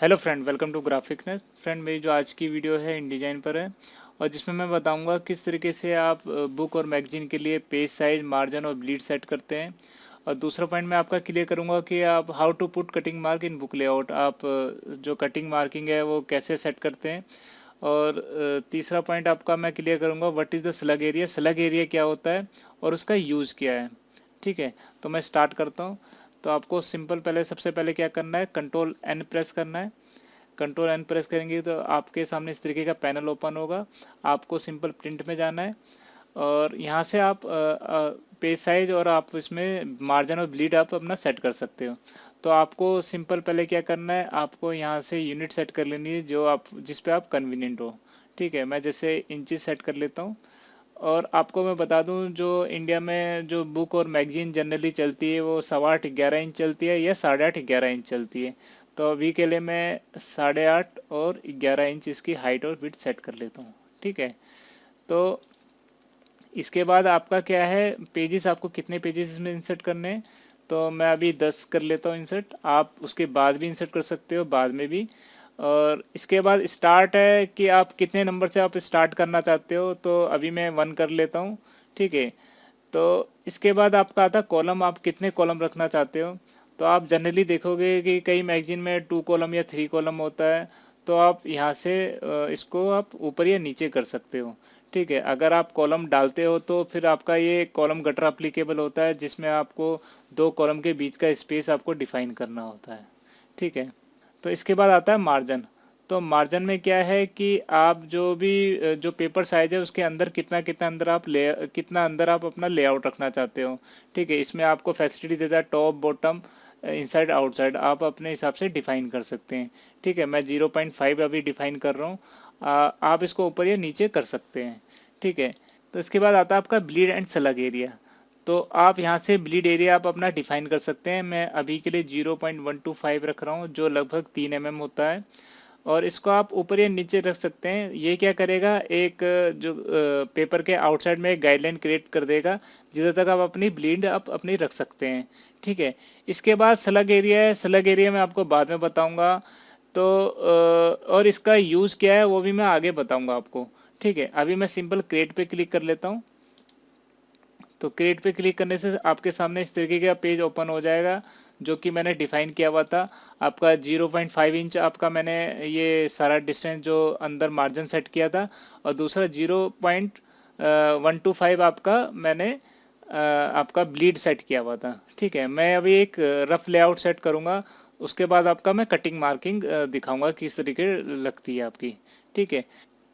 Hello friend, welcome to Graphicness. Friend, मेरी जो आज की वीडियो है InDesign पर है और जिसमें मैं बताऊंगा किस तरीके से आप बुक और मैगजीन के लिए पेज साइज, मार्जिन और ब्लीड सेट करते हैं। और दूसरा पॉइंट मैं आपका क्लियर करूंगा कि आप how to put cutting mark in book layout, आप जो कटिंग मार्किंग है वो कैसे सेट करते हैं। और तीसरा पॉइंट आपका मैं क्लियर करूंगा what is the slug area, slug area क्या होता है और उसका यूज़ क्या है। ठीक है, तो मैं स्टार्ट करता हूँ। तो आपको सिंपल सबसे पहले क्या करना है, कंट्रोल एन प्रेस करना है। कंट्रोल एन प्रेस करेंगे तो आपके सामने इस तरीके का पैनल ओपन होगा। आपको सिंपल प्रिंट में जाना है और यहाँ से आप पेज साइज और आप इसमें मार्जिन और ब्लीड आप अपना सेट कर सकते हो। तो आपको सिंपल पहले क्या करना है, आपको यहाँ से यूनिट सेट कर लेनी है जो आप जिस पे आप कन्वीनियंट हो। ठीक है, मैं जैसे इंचेस सेट कर लेता हूँ। और आपको मैं बता दूं, जो इंडिया में जो बुक और मैगजीन जनरली चलती है वो 8.25-11 इंच चलती है या 8.5-11 इंच चलती है। तो अभी के लिए मैं 8.5 और 11 इंच इसकी हाइट और विड्थ सेट कर लेता हूँ। ठीक है, तो इसके बाद आपका क्या है, पेजेस आपको कितने पेजेस इसमें इंसर्ट करने हैं। तो मैं अभी 10 कर लेता हूँ इंसर्ट, आप उसके बाद भी इंसर्ट कर सकते हो, बाद में भी। और इसके बाद स्टार्ट है कि आप कितने नंबर से आप स्टार्ट करना चाहते हो, तो अभी मैं 1 कर लेता हूँ। ठीक है, तो इसके बाद आपका आता कॉलम, आप कितने कॉलम रखना चाहते हो। तो आप जनरली देखोगे कि कई मैगजीन में 2 कॉलम या 3 कॉलम होता है। तो आप यहाँ से इसको आप ऊपर या नीचे कर सकते हो। ठीक है, अगर आप कॉलम डालते हो तो फिर आपका ये कॉलम गटर अप्लीकेबल होता है, जिसमें आपको 2 कॉलम के बीच का स्पेस आपको डिफाइन करना होता है। ठीक है, तो इसके बाद आता है मार्जिन। तो मार्जिन में क्या है कि आप जो भी जो पेपर साइज है उसके अंदर कितना कितना अंदर आप कितना अंदर आप अपना लेआउट रखना चाहते हो। ठीक है, इसमें आपको फैसिलिटी देता है टॉप बॉटम इनसाइड आउटसाइड, आप अपने हिसाब से डिफाइन कर सकते हैं। ठीक है, मैं 0.5 अभी डिफाइन कर रहा हूँ। आप इसको ऊपर या नीचे कर सकते हैं। ठीक है, तो इसके बाद आता है आपका ब्लीड एंड स्लग एरिया। तो आप यहाँ से ब्लीड एरिया आप अपना डिफाइन कर सकते हैं। मैं अभी के लिए 0.125 रख रहा हूँ, जो लगभग 3 mm होता है। और इसको आप ऊपर या नीचे रख सकते हैं। ये क्या करेगा, एक जो पेपर के आउटसाइड में एक गाइडलाइन क्रिएट कर देगा जिधर तक आप अपनी ब्लीड आप अपनी रख सकते हैं। ठीक है, इसके बाद स्लग एरिया है, स्लग एरिया मैं आपको बाद में बताऊंगा। तो और इसका यूज़ क्या है वो भी मैं आगे बताऊंगा आपको। ठीक है, अभी मैं सिंपल क्रिएट पे क्लिक कर लेता हूँ। तो क्रिएट पे क्लिक करने से आपके सामने इस तरीके का पेज ओपन हो जाएगा जो कि मैंने डिफाइन किया हुआ था। आपका 0.5 इंच आपका मैंने ये सारा डिस्टेंस जो अंदर मार्जिन सेट किया था, और दूसरा 0.125 आपका मैंने आपका ब्लीड सेट किया हुआ था। ठीक है, मैं अभी एक रफ लेआउट सेट करूँगा, उसके बाद आपका मैं कटिंग मार्किंग दिखाऊंगा किस तरीके लगती है आपकी। ठीक है,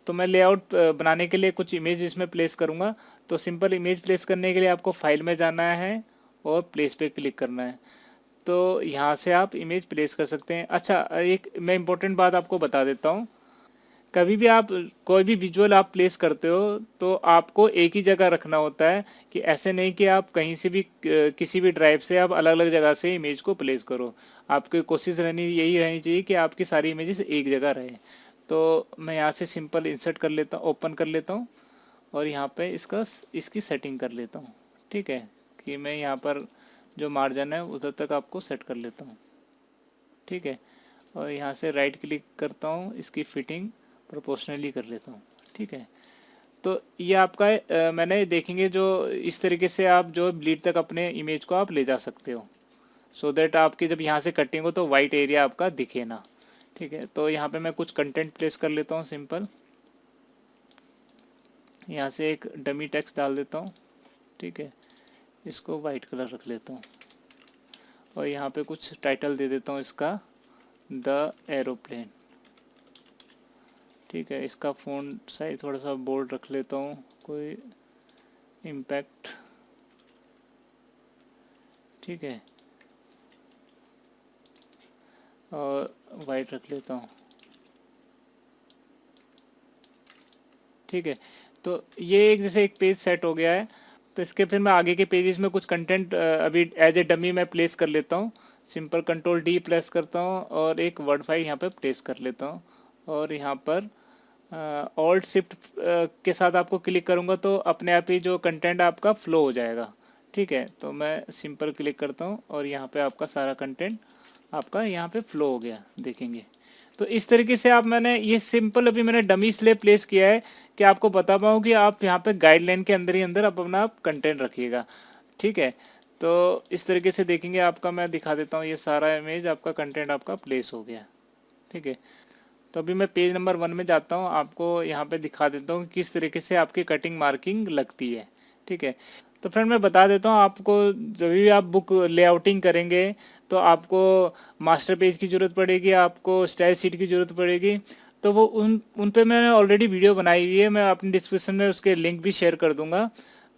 तो मैं लेआउट बनाने के लिए कुछ इमेज इसमें प्लेस करूँगा। तो सिंपल इमेज प्लेस करने के लिए आपको फाइल में जाना है और प्लेस पे क्लिक करना है। तो यहाँ से आप इमेज प्लेस कर सकते हैं। अच्छा, एक मैं इम्पोर्टेंट बात आपको बता देता हूँ। कभी भी आप कोई भी विजुअल आप प्लेस करते हो तो आपको एक ही जगह रखना होता है, कि ऐसे नहीं कि आप कहीं से भी किसी भी ड्राइव से आप अलग अलग जगह से इमेज को प्लेस करो। आपकी कोशिश यही रहनी चाहिए कि आपकी सारी इमेजेस एक जगह रहे। तो मैं यहाँ से सिंपल इंसर्ट कर लेता हूँ, ओपन कर लेता हूँ और यहाँ पे इसकी सेटिंग कर लेता हूँ। ठीक है, कि मैं यहाँ पर जो मार्जिन है उधर तक आपको सेट कर लेता हूँ। ठीक है, और यहाँ से राइट क्लिक करता हूँ, इसकी फिटिंग प्रोपोर्शनली कर लेता हूँ। ठीक है, तो ये आपका मैंने देखेंगे जो इस तरीके से आप जो ब्लीड तक अपने इमेज को आप ले जा सकते हो, सो दैट आपकी जब यहाँ से कटिंग हो तो वाइट एरिया आपका दिखे ना। ठीक है, तो यहाँ पे मैं कुछ कंटेंट प्लेस कर लेता हूँ सिंपल। यहाँ से एक डमी टेक्स्ट डाल देता हूँ। ठीक है, इसको वाइट कलर रख लेता हूँ और यहाँ पे कुछ टाइटल दे देता हूँ इसका, द एरोप्लेन। ठीक है, इसका फ़ॉन्ट साइज थोड़ा सा बोल्ड रख लेता हूँ, कोई इम्पैक्ट। ठीक है, और वाइट रख लेता हूँ। ठीक है, तो ये एक जैसे एक पेज सेट हो गया है। तो इसके फिर मैं आगे के पेजेस में कुछ कंटेंट अभी एज ए डमी मैं प्लेस कर लेता हूँ। सिंपल कंट्रोल डी प्रेस करता हूँ और एक वर्ड फाइल यहाँ पे प्लेस कर लेता हूँ। और यहाँ पर ऑल्ट शिफ्ट के साथ आपको क्लिक करूँगा तो अपने आप ही जो कंटेंट आपका फ्लो हो जाएगा। ठीक है, तो मैं सिंपल क्लिक करता हूँ और यहाँ पे आपका सारा कंटेंट आपका यहाँ पे फ्लो हो गया, देखेंगे। तो इस तरीके से आप, मैंने ये सिंपल अभी मैंने डमी इसलिए प्लेस किया है कि आपको बता पाऊँ कि आप यहाँ पे गाइडलाइन के अंदर ही अंदर आप अपना कंटेंट रखिएगा। ठीक है, तो इस तरीके से देखेंगे आपका, मैं दिखा देता हूँ, ये सारा इमेज आपका कंटेंट आपका प्लेस हो गया। ठीक है, तो अभी मैं पेज नंबर 1 में जाता हूँ, आपको यहाँ पे दिखा देता हूँ किस तरीके से आपकी कटिंग मार्किंग लगती है। ठीक है, तो फ्रेंड मैं बता देता हूँ आपको, जब भी आप बुक लेआउटिंग करेंगे तो आपको मास्टर पेज की ज़रूरत पड़ेगी, आपको स्टाइल शीट की ज़रूरत पड़ेगी। तो वो उन पे मैंने ऑलरेडी वीडियो बनाई हुई है, मैं अपनी डिस्क्रिप्शन में उसके लिंक भी शेयर कर दूंगा।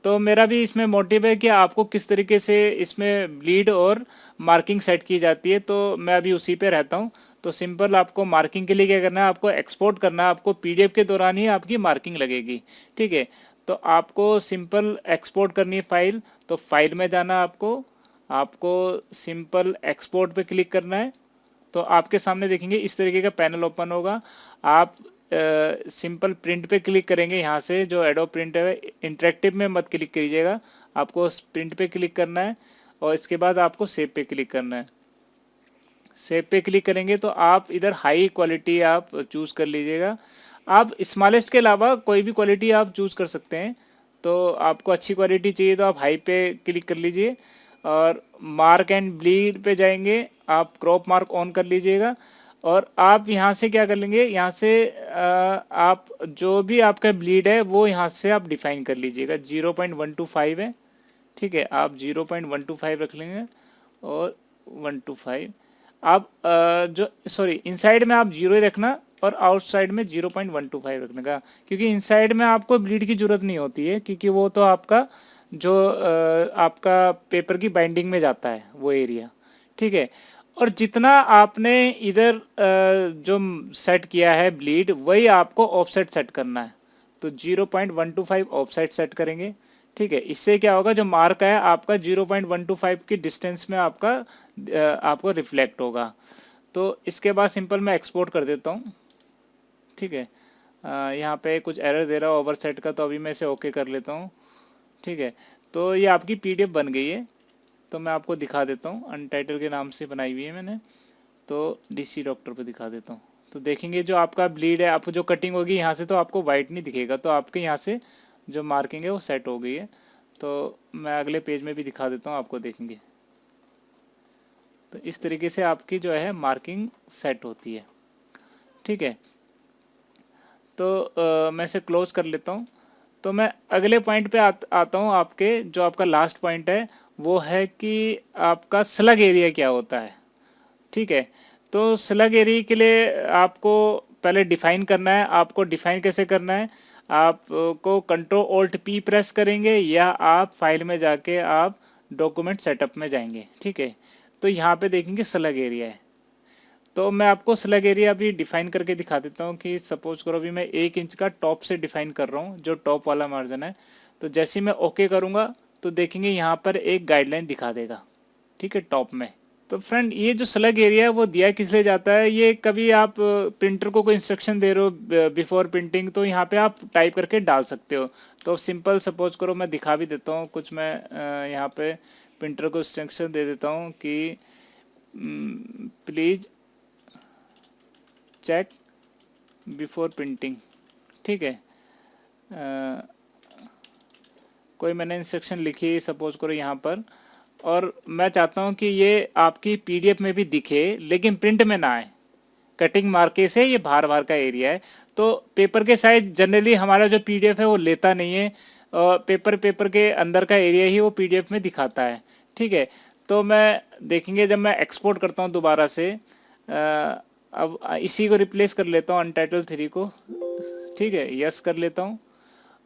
तो मेरा भी इसमें मोटिव है कि आपको किस तरीके से इसमें ब्लीड और मार्किंग सेट की जाती है, तो मैं अभी उसी पे रहता हूँ। तो सिंपल आपको मार्किंग के लिए क्या करना है, आपको एक्सपोर्ट करना है, आपको पीडीएफ के दौरान ही आपकी मार्किंग लगेगी। ठीक है, तो आपको सिंपल एक्सपोर्ट करनी है फाइल, तो फाइल में जाना है आपको, आपको सिंपल एक्सपोर्ट पे क्लिक करना है। तो आपके सामने देखेंगे इस तरीके का पैनल ओपन होगा। आप सिंपल प्रिंट पे क्लिक करेंगे, यहाँ से जो एडोब प्रिंट है, इंटरेक्टिव में मत क्लिक कीजिएगा, आपको प्रिंट पे क्लिक करना है और इसके बाद आपको सेव पे क्लिक करना है। सेव पे क्लिक करेंगे तो आप इधर हाई क्वालिटी आप चूज़ कर लीजिएगा। आप स्मॉलेस्ट के अलावा कोई भी क्वालिटी आप चूज़ कर सकते हैं। तो आपको अच्छी क्वालिटी चाहिए तो आप हाई पे क्लिक कर लीजिए और मार्क एंड ब्लीड पे जाएंगे, आप क्रॉप मार्क ऑन कर लीजिएगा और आप यहाँ से क्या कर लेंगे, यहाँ से आप जो भी आपका ब्लीड है वो यहाँ से आप डिफाइन कर लीजिएगा। 0.125 है। ठीक है, आप 0.125 रख लेंगे और 125 आप जो सॉरी इनसाइड में आप 0 ही रखना और आउटसाइड में 0.125 रखने का, क्योंकि इनसाइड में आपको ब्लीड की जरूरत नहीं होती है, क्योंकि वो तो आपका जो आपका पेपर की बाइंडिंग में जाता है वो एरिया। ठीक है, और जितना आपने इधर जो सेट किया है ब्लीड, वही आपको ऑफसेट सेट करना है। तो 0.125 ऑफसेट सेट करेंगे। ठीक है, इससे क्या होगा, जो मार्क है आपका 0.125 की डिस्टेंस में आपका आपको रिफ्लेक्ट होगा। तो इसके बाद सिंपल मैं एक्सपोर्ट कर देता हूँ। ठीक है, यहाँ पे कुछ एरर दे रहा है ओवर सेट का, तो अभी मैं इसे ओके कर लेता हूँ। ठीक है, तो ये आपकी पीडीएफ बन गई है। तो मैं आपको दिखा देता हूँ, अनटाइटल के नाम से बनाई हुई है मैंने। तो डीसी डॉक्टर पे दिखा देता हूँ। तो देखेंगे जो आपका ब्लीड है, आपको जो कटिंग होगी यहाँ से, तो आपको वाइट नहीं दिखेगा, तो आपके यहाँ से जो मार्किंग है वो सेट हो गई है। तो मैं अगले पेज में भी दिखा देता हूँ, आपको देखेंगे। तो इस तरीके से आपकी जो है मार्किंग सेट होती है। ठीक है, तो मैं इसे क्लोज कर लेता हूँ। तो मैं अगले पॉइंट पे आता हूँ। आपके जो आपका लास्ट पॉइंट है वो है कि आपका स्लग एरिया क्या होता है। ठीक है, तो स्लग एरिया के लिए आपको पहले डिफाइन करना है। आपको डिफाइन कैसे करना है, आपको कंट्रोल ऑल्ट पी प्रेस करेंगे या आप फाइल में जाके आप डॉक्यूमेंट सेटअप में जाएंगे। ठीक है, तो यहाँ पे देखेंगे स्लग एरिया है। तो मैं आपको स्लग एरिया अभी डिफाइन करके दिखा देता हूँ कि सपोज करो अभी मैं 1 इंच का टॉप से डिफाइन कर रहा हूँ, जो टॉप वाला मार्जिन है। तो जैसे ही मैं ओके करूँगा तो देखेंगे यहाँ पर एक गाइडलाइन दिखा देगा। ठीक है, टॉप में। तो फ्रेंड ये जो स्लग एरिया है वो दिया किस लिए जाता है, ये कभी आप प्रिंटर को कोई इंस्ट्रक्शन दे रहे हो बिफोर प्रिंटिंग, तो यहाँ पे आप टाइप करके डाल सकते हो। तो सिंपल सपोज करो मैं दिखा भी देता हूँ कुछ, मैं यहाँ पे प्रिंटर को इंस्ट्रक्शन दे देता हूँ कि प्लीज चेक बिफोर प्रिंटिंग। ठीक है, कोई मैंने इंस्ट्रक्शन लिखी सपोज करो यहाँ पर, और मैं चाहता हूँ कि ये आपकी पीडीएफ में भी दिखे लेकिन प्रिंट में ना आए। कटिंग मार्के से ये बाहर बाहर का एरिया है। तो पेपर के साइज जनरली हमारा जो पीडीएफ है वो लेता नहीं है, पेपर के अंदर का एरिया ही वो पीडीएफ में दिखाता है। ठीक है, तो मैं देखेंगे जब मैं एक्सपोर्ट करता हूँ दोबारा से, अब इसी को रिप्लेस कर लेता हूँ अनटाइटल 3 को। ठीक है, यस कर लेता हूँ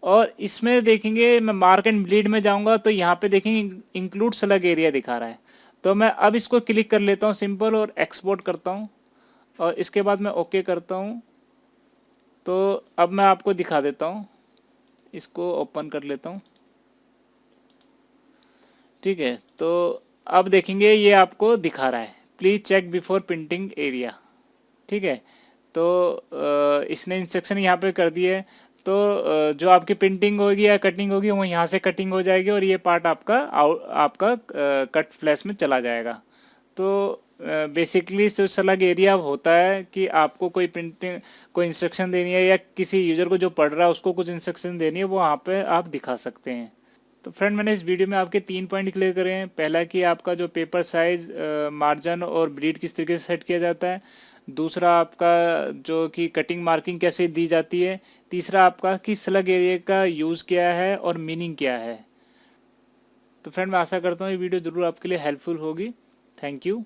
और इसमें देखेंगे मैं मार्क एंड ब्लीड में जाऊंगा तो यहाँ पे देखेंगे इंक्लूड स्लग एरिया दिखा रहा है। तो मैं अब इसको क्लिक कर लेता हूँ सिंपल और एक्सपोर्ट करता हूँ और इसके बाद मैं ओके करता हूँ। तो अब मैं आपको दिखा देता हूँ, इसको ओपन कर लेता हूँ। ठीक है, तो अब देखेंगे ये आपको दिखा रहा है please check before printing area. ठीक है, तो इसने इंस्ट्रक्शन यहाँ पे कर दिए। तो जो आपकी प्रिंटिंग होगी या कटिंग होगी वो यहाँ से कटिंग हो जाएगी और ये पार्ट आपका आपका कट फ्लैश में चला जाएगा। तो बेसिकली जो स्लग एरिया होता है कि आपको कोई प्रिंटिंग कोई इंस्ट्रक्शन देनी है या किसी यूजर को जो पढ़ रहा है उसको कुछ इंस्ट्रक्शन देनी है, वो वहाँ पे आप दिखा सकते हैं। तो फ्रेंड, मैंने इस वीडियो में आपके 3 पॉइंट क्लियर करे हैं। पहला कि आपका जो पेपर साइज, मार्जिन और ब्लीड किस तरीके से सेट किया जाता है। दूसरा आपका जो कि कटिंग मार्किंग कैसे दी जाती है। तीसरा आपका कि स्लग एरिया का यूज़ क्या है और मीनिंग क्या है। तो फ्रेंड, मैं आशा करता हूँ ये वीडियो ज़रूर आपके लिए हेल्पफुल होगी। Thank you.